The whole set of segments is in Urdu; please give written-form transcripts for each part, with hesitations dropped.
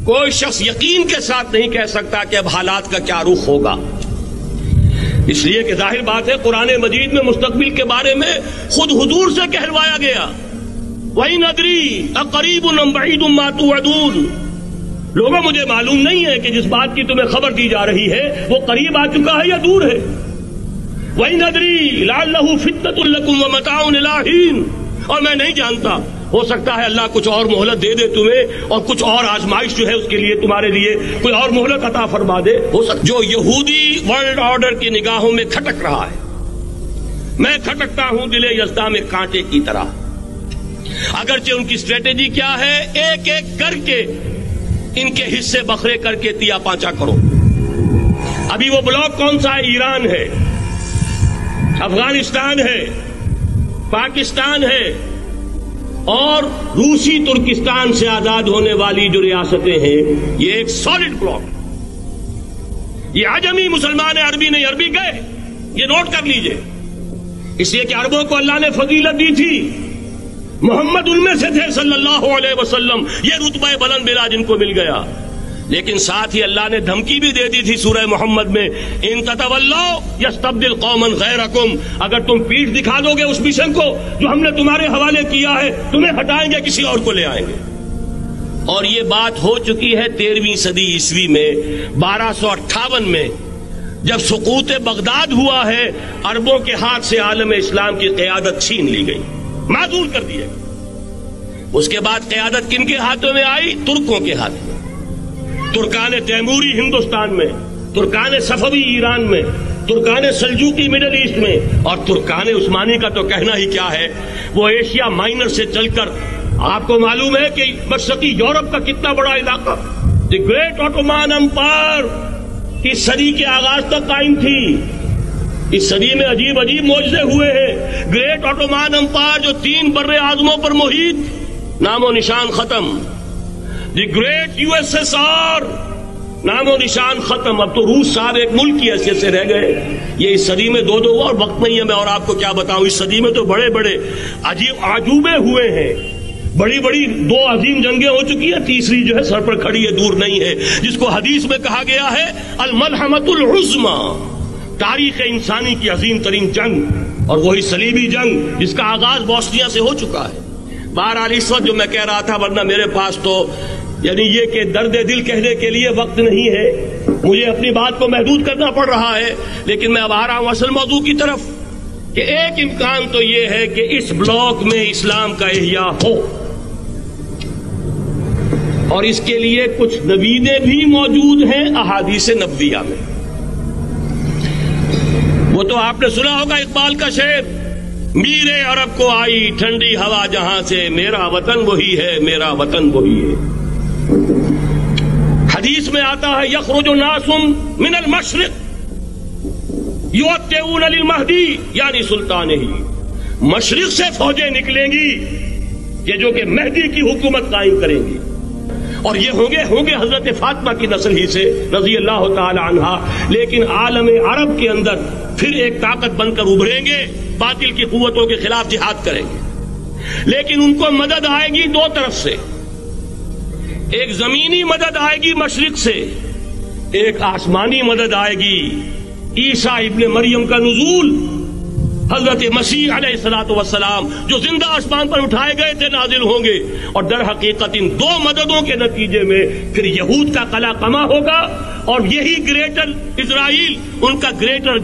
کوئی شخص یقین کے ساتھ نہیں کہہ سکتا کہ اب حالات کا کیا رخ ہوگا، اس لیے کہ ظاہر بات ہے قرآن مجید میں مستقبل کے بارے میں خود حضور سے کہلوایا گیا، وَإِنْ أَدْرِي أَقَرِيبٌ أَمْ بَعِيدٌ مَا تُوعَدُونَ، لوگوں مجھے معلوم نہیں ہے کہ جس بات کی تمہیں خبر دی جا رہی ہے وہ قریب آ چکا ہے یا دور ہے۔ وَإِنْ أَدْرِي لَعَلَّهُ فِتْنَةٌ لَكُمْ وَمَتَاعٌ إِلَىٰ حِينٍ، اور میں نہیں جانتا، ہو سکتا ہے اللہ کچھ اور مہلت دے دے تمہیں اور کچھ اور آزمائش جو ہے اس کے لیے تمہارے لیے کوئی اور مہلت عطا فرما دے۔ ہو سکتا جو یہودی ورلڈ آرڈر کی نگاہوں میں کھٹک رہا ہے، میں کھٹکتا ہوں دل یزداں میں کانٹے کی طرح۔ اگرچہ ان کی اسٹریٹجی کیا ہے، ایک ایک کر کے ان کے حصے بکھرے کر کے تیا پانچا کرو۔ ابھی وہ بلاک کون سا ہے؟ ایران ہے، افغانستان ہے، پاکستان ہے اور روسی ترکستان سے آزاد ہونے والی جو ریاستیں ہیں، یہ ایک سالڈ بلاک۔ یہ عجمی مسلمان عربی نہیں، عربی گئے، یہ نوٹ کر لیجئے، اس لیے کہ عربوں کو اللہ نے فضیلت دی تھی، محمد ان میں سے تھے صلی اللہ علیہ وسلم، یہ رتبہ بلند ملا جن کو مل گیا۔ لیکن ساتھ ہی اللہ نے دھمکی بھی دے دی تھی سورہ محمد میں، ان تتولوا یستبدل قوما غیرکم، اگر تم پیٹھ دکھا دو گے اس مشن کو جو ہم نے تمہارے حوالے کیا ہے، تمہیں ہٹائیں گے، کسی اور کو لے آئیں گے۔ اور یہ بات ہو چکی ہے 13ویں صدی عیسوی میں، 1258 میں جب سقوط بغداد ہوا ہے، عربوں کے ہاتھ سے عالم اسلام کی قیادت چھین لی گئی، معزول کر دیا۔ اس کے بعد قیادت کن کے ہاتھوں میں آئی؟ ترکوں کے ہاتھ میں۔ ترکان تیموری ہندوستان میں، ترکان صفوی ایران میں، ترکان سلجوقی مڈل ایسٹ میں، اور ترکان عثمانی کا تو کہنا ہی کیا ہے، وہ ایشیا مائنر سے چل کر آپ کو معلوم ہے کہ مشرقی یورپ کا کتنا بڑا علاقہ، دی گریٹ آٹومان امپائر اس صدی کے آغاز تک قائم تھی۔ اس صدی میں عجیب عجیب معجزے ہوئے ہیں۔ گریٹ آٹومان امپائر جو 3 بر اعظموں پر محیط، نام و نشان ختم۔ The great U S S R, نام و نشان ختم۔ اب تو روس صاحب ایک ملک کی حیثیت سے رہ گئے۔ یہ اس صدی میں 2 ہوا، اور وقت نہیں ہے میں اور آپ کو کیا بتاؤں، اس صدی میں تو بڑے بڑے عجیب عجوبے ہوئے ہیں، بڑی بڑی 2 عظیم جنگیں ہو چکی ہیں، تیسری جو ہے سر پر کھڑی ہے، دور نہیں ہے، جس کو حدیث میں کہا گیا ہے الملحمۃ العظمی، تاریخ انسانی کی عظیم ترین جنگ، اور وہی صلیبی جنگ جس کا آغاز بوسنیا سے ہو چکا ہے۔ بہرحال اس وقت جو میں کہہ رہا تھا، ورنہ میرے پاس تو یعنی یہ کہ درد دل کہنے کے لیے وقت نہیں ہے، مجھے اپنی بات کو محدود کرنا پڑ رہا ہے، لیکن میں اب آ رہا ہوں اصل موضوع کی طرف، کہ ایک امکان تو یہ ہے کہ اس بلاک میں اسلام کا احیاء ہو، اور اس کے لیے کچھ نویدیں بھی موجود ہیں احادیث نبویہ میں۔ وہ تو آپ نے سنا ہوگا اقبال کا شعر، میرے عرب کو آئی ٹھنڈی ہوا جہاں سے، میرا وطن وہی ہے، میرا وطن وہی ہے۔ حدیث میں آتا ہے یخرج ناس من المشرق یؤتون للمہدی، یعنی سلطان ہی، مشرق سے فوجیں نکلیں گی کہ جو کہ مہدی کی حکومت قائم کریں گی، اور یہ ہوں گے حضرت فاطمہ کی نسل ہی سے رضی اللہ تعالی عنہا، لیکن عالم عرب کے اندر پھر ایک طاقت بن کر ابھریں گے، باطل کی قوتوں کے خلاف جہاد کریں گے، لیکن ان کو مدد آئے گی 2 طرف سے، ایک زمینی مدد آئے گی مشرق سے، ایک آسمانی مدد آئے گی، عیسیٰ ابن مریم کا نزول، حضرت مسیح علیہ الصلوۃ والسلام جو زندہ آسمان پر اٹھائے گئے تھے نازل ہوں گے، اور در حقیقت ان 2 مددوں کے نتیجے میں پھر یہود کا قلع قمع ہوگا، اور یہی گریٹر اسرائیل ان کا گریٹر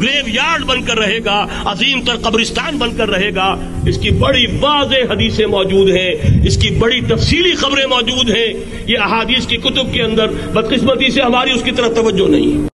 گریو یارڈ بن کر رہے گا، عظیم تر قبرستان بن کر رہے گا۔ اس کی بڑی واضح حدیثیں موجود ہیں، اس کی بڑی تفصیلی خبریں موجود ہیں، یہ احادیث کی کتب کے اندر، بدقسمتی سے ہماری اس کی طرف توجہ نہیں ہے۔